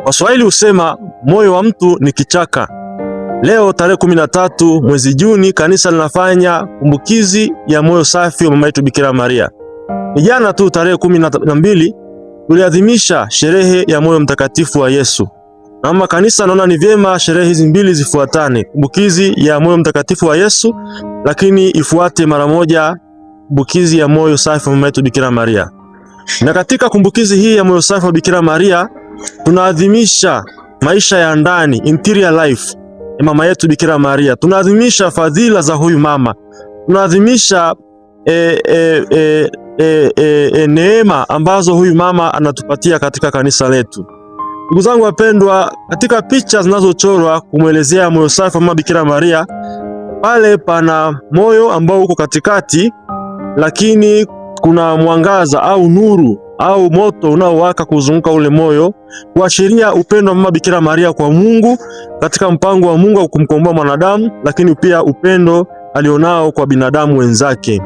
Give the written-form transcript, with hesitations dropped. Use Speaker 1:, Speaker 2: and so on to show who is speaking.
Speaker 1: Waswahili husema moyo wa mtu ni kichaka. Leo tarehe 13 mwezi Juni, kanisa linafanya kumbukizi ya moyo safi wa mama yetu Bikira Maria. Jana tu tarehe 12 tuliadhimisha sherehe ya moyo mtakatifu wa Yesu. Mama kanisa naona ni vyema sherehe hizi mbili zifuatane, kumbukizi ya moyo mtakatifu wa Yesu, lakini ifuate mara moja kumbukizi ya moyo safi wa mama yetu Bikira Maria. Na katika kumbukizi hii ya moyo safi wa Bikira Maria tunaadhimisha maisha ya ndani, interior life ya mama yetu Bikira Maria. Tunaadhimisha fadhila za huyu mama. Tunaadhimisha neema ambazo huyu mama anatupatia katika kanisa letu. Ndugu zangu wapendwa, katika picha zinazochorwa kumwelezea moyo safi wa mama Bikira Maria, pale pana moyo ambao uko katikati, lakini kuna mwangaza au nuru au moto unaowaka kuzunguka ule moyo, kuashiria upendo wa mama Bikira Maria kwa Mungu katika mpango wa Mungu wa kumkomboa mwanadamu, lakini pia upendo alionao kwa binadamu wenzake.